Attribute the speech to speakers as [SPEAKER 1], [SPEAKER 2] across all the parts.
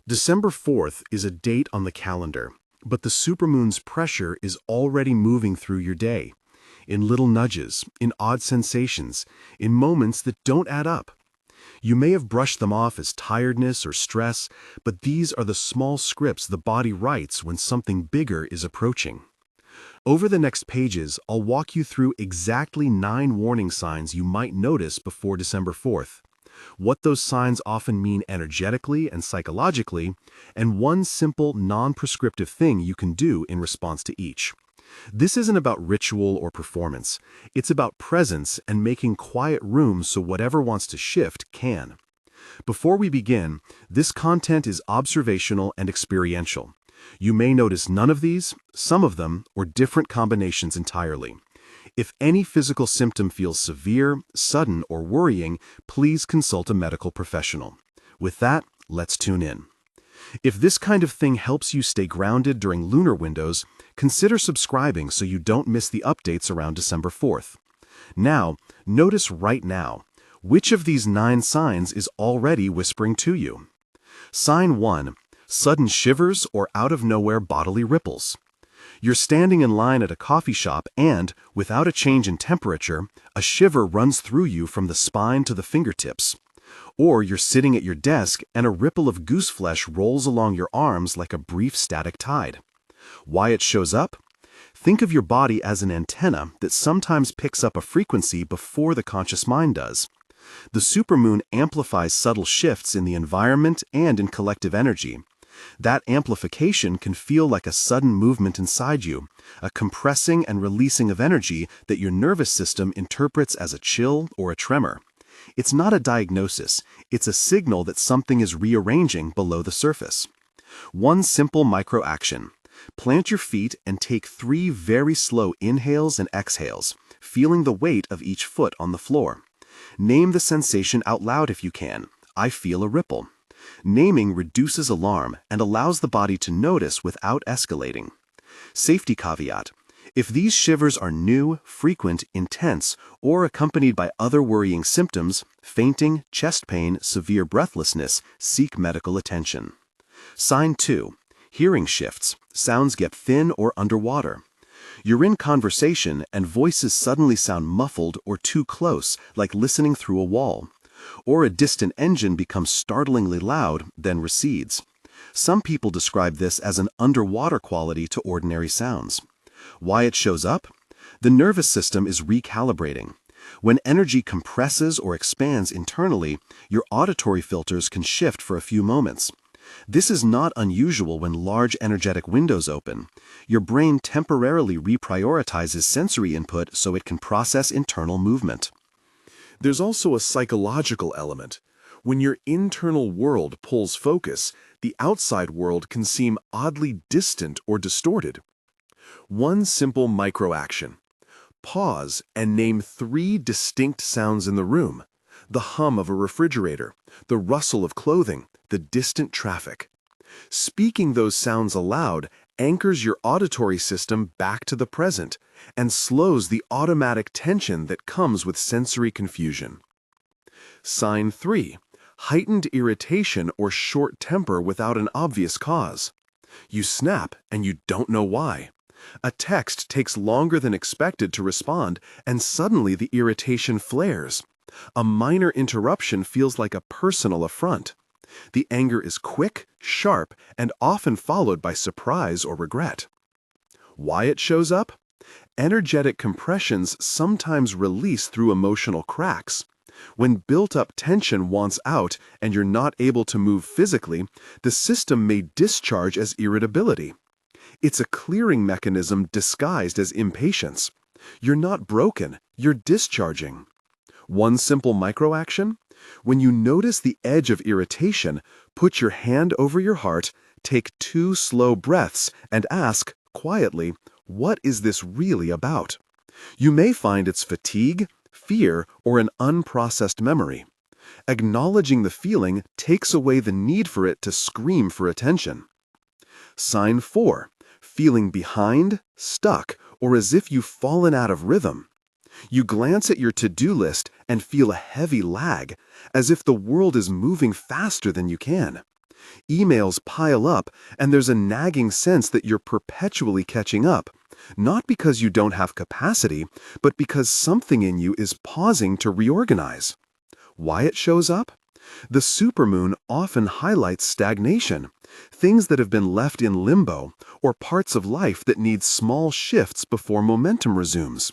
[SPEAKER 1] December 4th is a date on the calendar, but the supermoon's pressure is already moving through your day, in little nudges, in odd sensations, in moments that don't add up. You may have brushed them off as tiredness or stress, but these are the small scripts the body writes when something bigger is approaching. Over the next pages, I'll walk you through exactly 9 warning signs you might notice before December 4th, what those signs often mean energetically and psychologically, and one simple, non-prescriptive thing you can do in response to each. This isn't about ritual or performance. It's about presence and making quiet room so whatever wants to shift can. Before we begin, this content is observational and experiential. You may notice none of these, some of them, or different combinations entirely. If any physical symptom feels severe, sudden, or worrying, please consult a medical professional. With that, let's tune in. If this kind of thing helps you stay grounded during lunar windows, consider subscribing so you don't miss the updates around December 4th. Now, notice right now, which of these 9 signs is already whispering to you? Sign 1. Sudden shivers or out-of-nowhere bodily ripples. You're standing in line at a coffee shop and, without a change in temperature, a shiver runs through you from the spine to the fingertips. Or you're sitting at your desk and a ripple of gooseflesh rolls along your arms like a brief static tide. Why it shows up? Think of your body as an antenna that sometimes picks up a frequency before the conscious mind does. The supermoon amplifies subtle shifts in the environment and in collective energy. That amplification can feel like a sudden movement inside you, a compressing and releasing of energy that your nervous system interprets as a chill or a tremor. It's not a diagnosis, it's a signal that something is rearranging below the surface. One simple micro-action. Plant your feet and take 3 very slow inhales and exhales, feeling the weight of each foot on the floor. Name the sensation out loud if you can. I feel a ripple. Naming reduces alarm and allows the body to notice without escalating. Safety caveat. If these shivers are new, frequent, intense, or accompanied by other worrying symptoms, fainting, chest pain, severe breathlessness, seek medical attention. Sign 2. Hearing shifts. Sounds get thin or underwater. You're in conversation and voices suddenly sound muffled or too close, like listening through a wall. Or a distant engine becomes startlingly loud, then recedes. Some people describe this as an underwater quality to ordinary sounds. Why it shows up? The nervous system is recalibrating. When energy compresses or expands internally, your auditory filters can shift for a few moments. This is not unusual when large energetic windows open. Your brain temporarily reprioritizes sensory input so it can process internal movement. There's also a psychological element. When your internal world pulls focus, the outside world can seem oddly distant or distorted. One simple micro-action. Pause and name 3 distinct sounds in the room. The hum of a refrigerator, the rustle of clothing, the distant traffic. Speaking those sounds aloud anchors your auditory system back to the present and slows the automatic tension that comes with sensory confusion. Sign 3. Heightened irritation or short temper without an obvious cause. You snap and you don't know why. A text takes longer than expected to respond and suddenly the irritation flares. A minor interruption feels like a personal affront. The anger is quick, sharp, and often followed by surprise or regret. Why it shows up? Energetic compressions sometimes release through emotional cracks. When built-up tension wants out and you're not able to move physically, the system may discharge as irritability. It's a clearing mechanism disguised as impatience. You're not broken, you're discharging. One simple micro-action? When you notice the edge of irritation, put your hand over your heart, take 2 slow breaths, and ask, quietly, what is this really about? You may find it's fatigue, fear, or an unprocessed memory. Acknowledging the feeling takes away the need for it to scream for attention. Sign 4. Feeling behind, stuck, or as if you've fallen out of rhythm. You glance at your to-do list and feel a heavy lag, as if the world is moving faster than you can. Emails pile up, and there's a nagging sense that you're perpetually catching up, not because you don't have capacity, but because something in you is pausing to reorganize. Why it shows up? The supermoon often highlights stagnation, things that have been left in limbo, or parts of life that need small shifts before momentum resumes.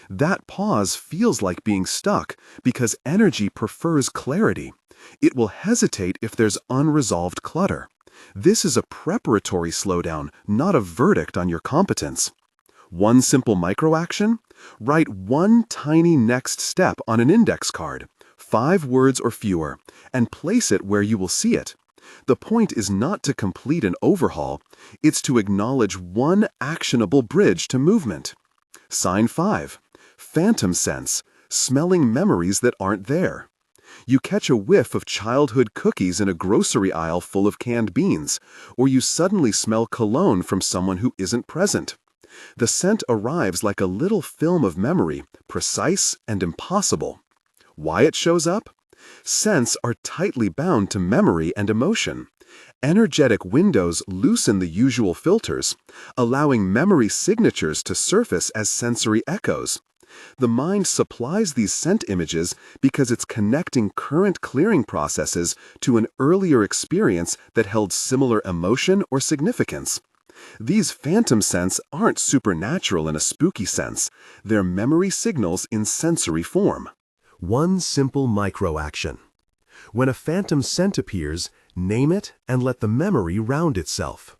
[SPEAKER 1] That pause feels like being stuck because energy prefers clarity. It will hesitate if there's unresolved clutter. This is a preparatory slowdown, not a verdict on your competence. One simple microaction? Write one tiny next step on an index card, 5 words or fewer, and place it where you will see it. The point is not to complete an overhaul, it's to acknowledge one actionable bridge to movement. Sign 5. Phantom sense, smelling memories that aren't there. You catch a whiff of childhood cookies in a grocery aisle full of canned beans, or you suddenly smell cologne from someone who isn't present. The scent arrives like a little film of memory, precise and impossible. Why it shows up? Scents are tightly bound to memory and emotion. Energetic windows loosen the usual filters, allowing memory signatures to surface as sensory echoes. The mind supplies these scent images because it's connecting current clearing processes to an earlier experience that held similar emotion or significance. These phantom scents aren't supernatural in a spooky sense. They're memory signals in sensory form. One simple microaction. When a phantom scent appears, name it and let the memory round itself.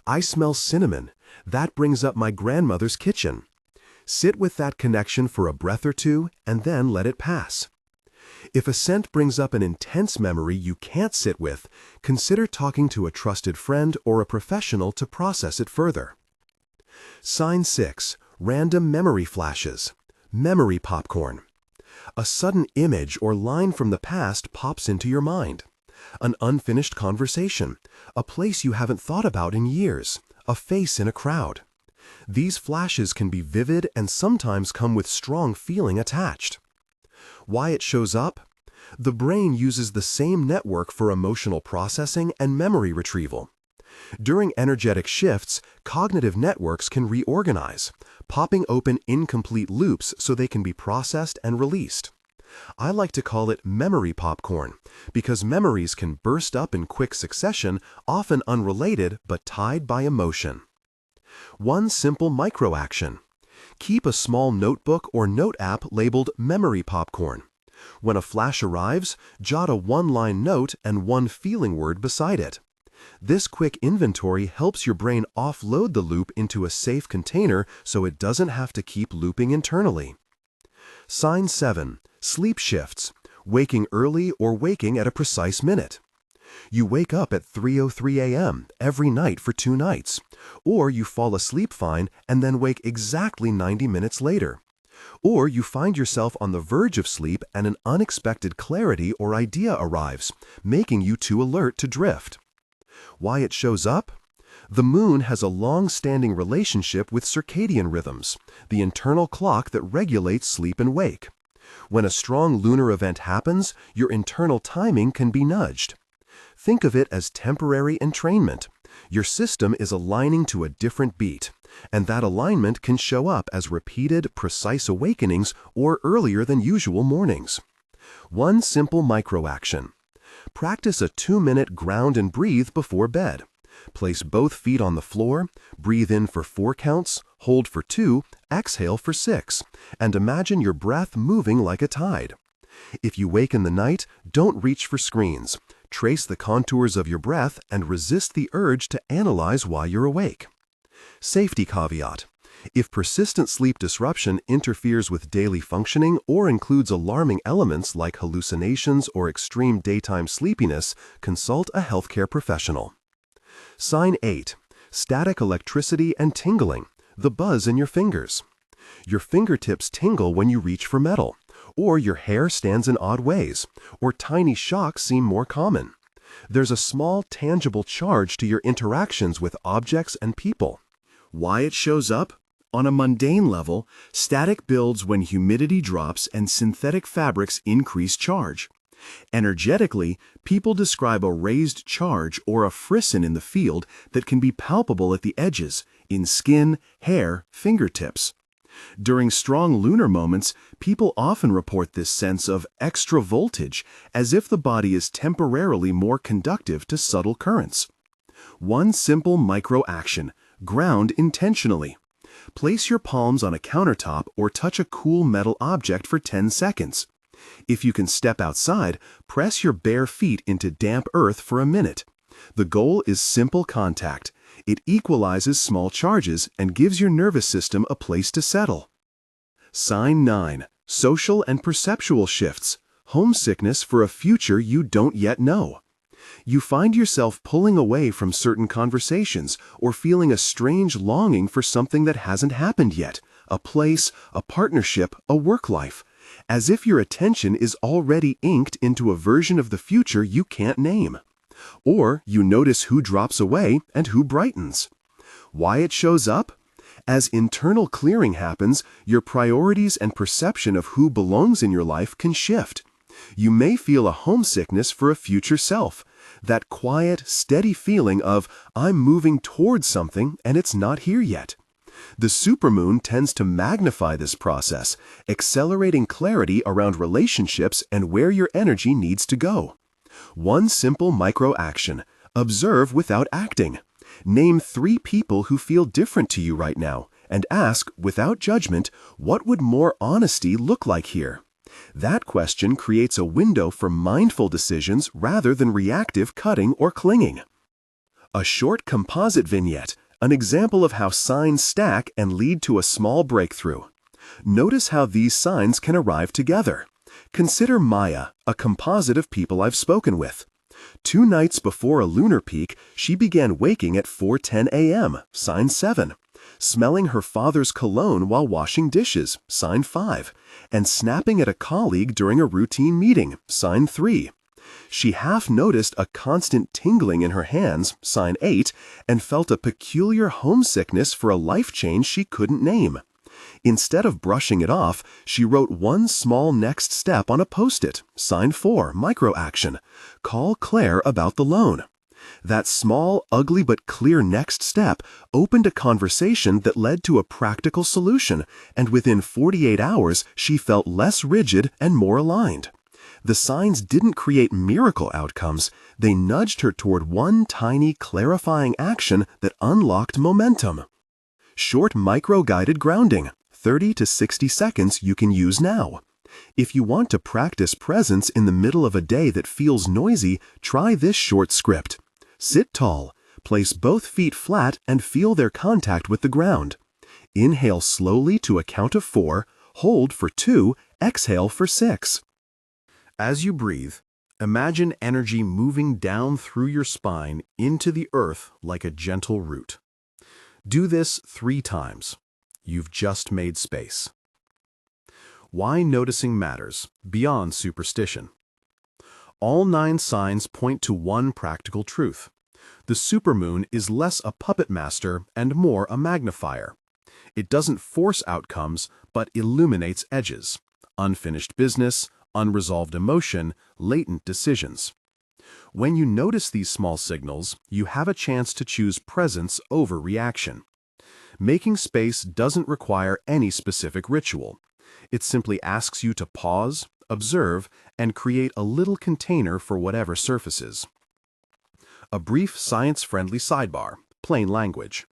[SPEAKER 1] I smell cinnamon. That brings up my grandmother's kitchen. Sit with that connection for a breath or two and then let it pass. If a scent brings up an intense memory you can't sit with, consider talking to a trusted friend or a professional to process it further. Sign 6. Random memory flashes. Memory popcorn. A sudden image or line from the past pops into your mind. An unfinished conversation, a place you haven't thought about in years, a face in a crowd. These flashes can be vivid and sometimes come with strong feeling attached. Why it shows up? The brain uses the same network for emotional processing and memory retrieval. During energetic shifts, cognitive networks can reorganize, popping open incomplete loops so they can be processed and released. I like to call it memory popcorn because memories can burst up in quick succession, often unrelated but tied by emotion. One simple microaction. Keep a small notebook or note app labeled Memory Popcorn. When a flash arrives, jot a one-line note and one feeling word beside it. This quick inventory helps your brain offload the loop into a safe container so it doesn't have to keep looping internally. Sign 7. Sleep shifts. Waking early or waking at a precise minute. You wake up at 3:03 a.m. every night for 2 nights, or you fall asleep fine and then wake exactly 90 minutes later. Or you find yourself on the verge of sleep and an unexpected clarity or idea arrives, making you too alert to drift. Why it shows up? The moon has a long-standing relationship with circadian rhythms, the internal clock that regulates sleep and wake. When a strong lunar event happens, your internal timing can be nudged. Think of it as temporary entrainment. Your system is aligning to a different beat, and that alignment can show up as repeated, precise awakenings or earlier than usual mornings. One simple microaction. Practice a 2-minute ground and breathe before bed. Place both feet on the floor, breathe in for 4 counts, hold for 2, exhale for 6, and imagine your breath moving like a tide. If you wake in the night, don't reach for screens. Trace the contours of your breath and resist the urge to analyze why you're awake. Safety caveat. If persistent sleep disruption interferes with daily functioning or includes alarming elements like hallucinations or extreme daytime sleepiness, consult a healthcare professional. Sign 8. Static electricity and tingling, the buzz in your fingers. Your fingertips tingle when you reach for metal, or your hair stands in odd ways, or tiny shocks seem more common. There's a small, tangible charge to your interactions with objects and people. Why it shows up? On a mundane level, static builds when humidity drops and synthetic fabrics increase charge. Energetically, people describe a raised charge or a frisson in the field that can be palpable at the edges, in skin, hair, fingertips. During strong lunar moments, people often report this sense of extra voltage, as if the body is temporarily more conductive to subtle currents. One simple micro-action: ground intentionally. Place your palms on a countertop or touch a cool metal object for 10 seconds. If you can step outside, press your bare feet into damp earth for a minute. The goal is simple contact. It equalizes small charges and gives your nervous system a place to settle. Sign 9. Social and perceptual shifts. Homesickness for a future you don't yet know. You find yourself pulling away from certain conversations or feeling a strange longing for something that hasn't happened yet, a place, a partnership, a work life, as if your attention is already inked into a version of the future you can't name. Or you notice who drops away and who brightens. Why it shows up? As internal clearing happens, your priorities and perception of who belongs in your life can shift. You may feel a homesickness for a future self, that quiet, steady feeling of, I'm moving towards something and it's not here yet. The supermoon tends to magnify this process, accelerating clarity around relationships and where your energy needs to go. One simple micro-action: observe without acting. Name 3 people who feel different to you right now, and ask, without judgment, what would more honesty look like here? That question creates a window for mindful decisions rather than reactive cutting or clinging. A short composite vignette, an example of how signs stack and lead to a small breakthrough. Notice how these signs can arrive together. Consider Maya, a composite of people I've spoken with. 2 nights before a lunar peak, she began waking at 4:10 a.m., sign 7, smelling her father's cologne while washing dishes, sign 5, and snapping at a colleague during a routine meeting, sign 3. She half noticed a constant tingling in her hands, sign 8, and felt a peculiar homesickness for a life change she couldn't name. Instead of brushing it off, she wrote one small next step on a post-it, sign 4, micro-action: call Claire about the loan. That small, ugly but clear next step opened a conversation that led to a practical solution, and within 48 hours she felt less rigid and more aligned. The signs didn't create miracle outcomes, they nudged her toward one tiny, clarifying action that unlocked momentum. Short micro-guided grounding, 30 to 60 seconds you can use now. If you want to practice presence in the middle of a day that feels noisy, try this short script. Sit tall, place both feet flat and feel their contact with the ground. Inhale slowly to a count of 4, hold for 2, exhale for 6. As you breathe, imagine energy moving down through your spine into the earth like a gentle root. Do this 3 times. You've just made space. Why noticing matters beyond superstition. All 9 signs point to one practical truth. The supermoon is less a puppet master and more a magnifier. It doesn't force outcomes, but illuminates edges: unfinished business, unresolved emotion, latent decisions. When you notice these small signals, you have a chance to choose presence over reaction. Making space doesn't require any specific ritual. It simply asks you to pause, observe, and create a little container for whatever surfaces. A brief science-friendly sidebar, plain language.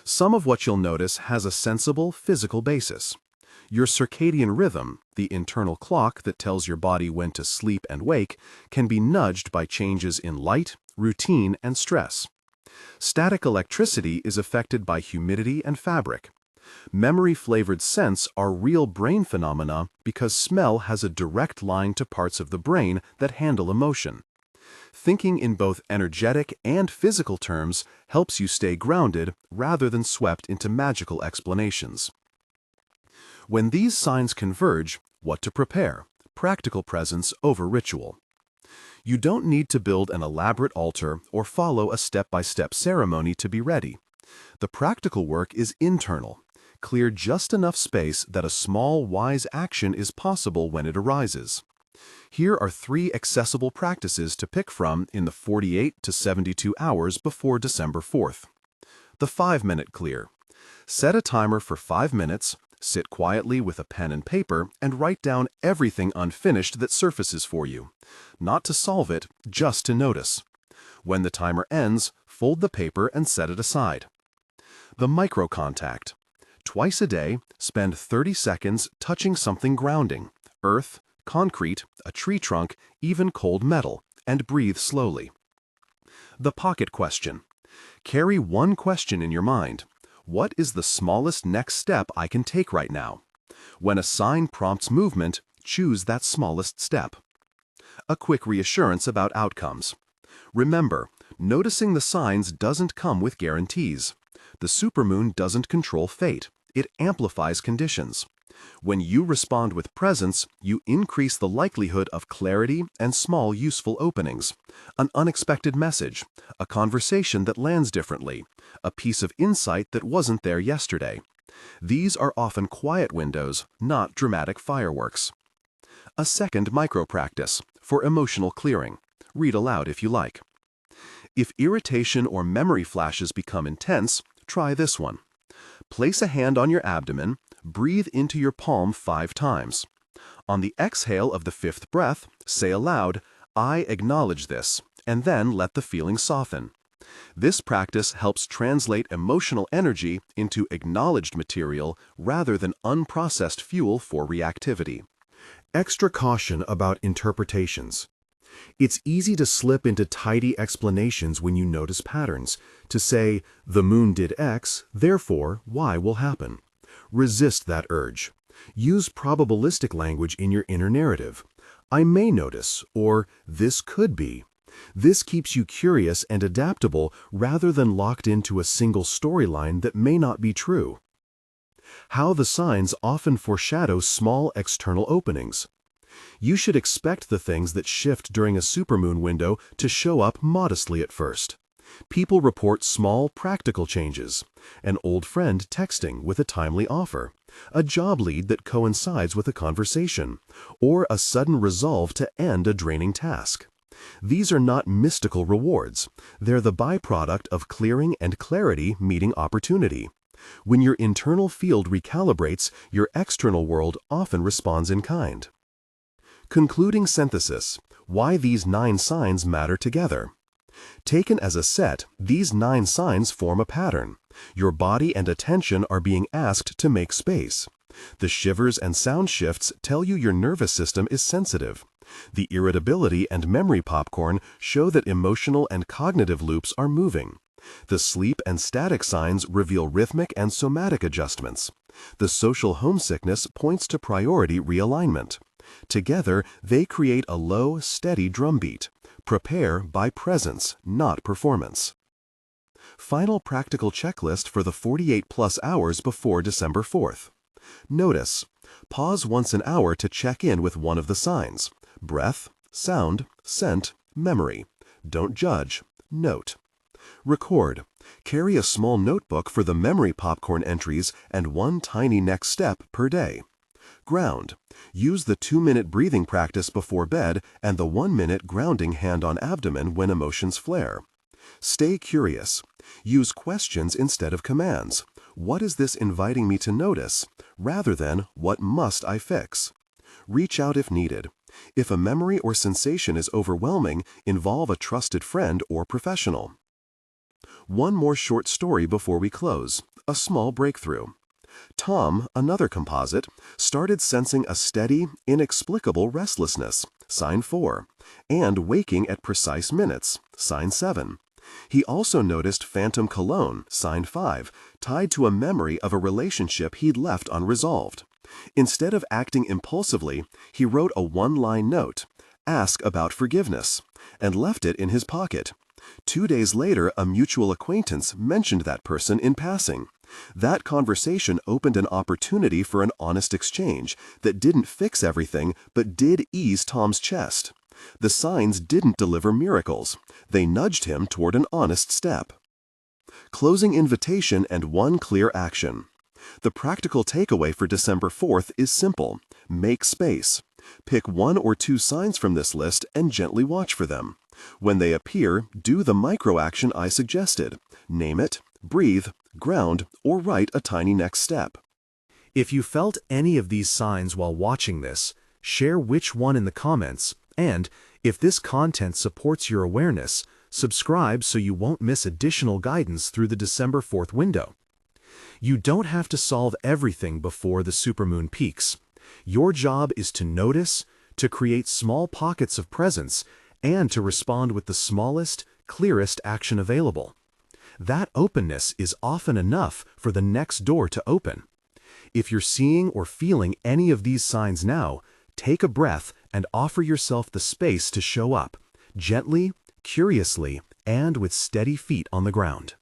[SPEAKER 1] Some of what you'll notice has a sensible physical basis. Your circadian rhythm, the internal clock that tells your body when to sleep and wake, can be nudged by changes in light, routine, and stress. Static electricity is affected by humidity and fabric. Memory-flavored scents are real brain phenomena because smell has a direct line to parts of the brain that handle emotion. Thinking in both energetic and physical terms helps you stay grounded rather than swept into magical explanations. When these signs converge, what to prepare? Practical presence over ritual. You don't need to build an elaborate altar or follow a step-by-step ceremony to be ready. The practical work is internal. Clear just enough space that a small, wise action is possible when it arises. Here are 3 accessible practices to pick from in the 48 to 72 hours before December 4th. The 5-minute clear. Set a timer for 5 minutes, sit quietly with a pen and paper, and write down everything unfinished that surfaces for you. Not to solve it, just to notice. When the timer ends, fold the paper and set it aside. The micro contact. Twice a day, spend 30 seconds touching something grounding, earth, concrete, a tree trunk, even cold metal, and breathe slowly. The pocket question. Carry one question in your mind. What is the smallest next step I can take right now? When a sign prompts movement, choose that smallest step. A quick reassurance about outcomes. Remember, noticing the signs doesn't come with guarantees. The supermoon doesn't control fate. It amplifies conditions. When you respond with presence, you increase the likelihood of clarity and small useful openings. An unexpected message, a conversation that lands differently, a piece of insight that wasn't there yesterday. These are often quiet windows, not dramatic fireworks. A second micro-practice for emotional clearing. Read aloud if you like. If irritation or memory flashes become intense, try this one. Place a hand on your abdomen, breathe into your palm 5 times. On the exhale of the 5th breath, say aloud, "I acknowledge this," and then let the feeling soften. This practice helps translate emotional energy into acknowledged material rather than unprocessed fuel for reactivity. Extra caution about interpretations. It's easy to slip into tidy explanations when you notice patterns, to say, the moon did X, therefore Y will happen. Resist that urge. Use probabilistic language in your inner narrative. I may notice, or this could be. This keeps you curious and adaptable rather than locked into a single storyline that may not be true. How the signs often foreshadow small external openings. You should expect the things that shift during a supermoon window to show up modestly at first. People report small, practical changes. An old friend texting with a timely offer. A job lead that coincides with a conversation. Or a sudden resolve to end a draining task. These are not mystical rewards. They're the byproduct of clearing and clarity meeting opportunity. When your internal field recalibrates, your external world often responds in kind. Concluding synthesis. Why these 9 signs matter together. Taken as a set, these 9 signs form a pattern. Your body and attention are being asked to make space. The shivers and sound shifts tell you your nervous system is sensitive. The irritability and memory popcorn show that emotional and cognitive loops are moving. The sleep and static signs reveal rhythmic and somatic adjustments. The social homesickness points to priority realignment. Together, they create a low, steady drumbeat. Prepare by presence, not performance. Final practical checklist for the 48+ hours before December 4th. Notice. Pause once an hour to check in with one of the signs. Breath, sound, scent, memory. Don't judge. Note. Record. Carry a small notebook for the memory popcorn entries and one tiny next step per day. Ground. Use the 2-minute breathing practice before bed and the 1-minute grounding hand on abdomen when emotions flare. Stay curious. Use questions instead of commands. What is this inviting me to notice? Rather than, what must I fix? Reach out if needed. If a memory or sensation is overwhelming, involve a trusted friend or professional. One more short story before we close. A small breakthrough. Tom, another composite, started sensing a steady, inexplicable restlessness, sign 4, and waking at precise minutes, sign 7. He also noticed phantom cologne, sign 5, tied to a memory of a relationship he'd left unresolved. Instead of acting impulsively, he wrote a 1-line note, "Ask about forgiveness," and left it in his pocket. 2 days later, a mutual acquaintance mentioned that person in passing. That conversation opened an opportunity for an honest exchange that didn't fix everything but did ease Tom's chest. The signs didn't deliver miracles. They nudged him toward an honest step. Closing invitation and one clear action.
[SPEAKER 2] The practical takeaway for December 4th is simple. Make space. Pick 1 or 2 signs from this list and gently watch for them. When they appear, do the micro-action I suggested. Name it, breathe, ground, or write a tiny next step.
[SPEAKER 1] If you felt any of these signs while watching this, share which one in the comments, and, if this content supports your awareness, subscribe so you won't miss additional guidance through the December 4th window. You don't have to solve everything before the supermoon peaks. Your job is to notice, to create small pockets of presence, and to respond with the smallest, clearest action available. That openness is often enough for the next door to open. If you're seeing or feeling any of these signs now, take a breath and offer yourself the space to show up, gently, curiously, and with steady feet on the ground.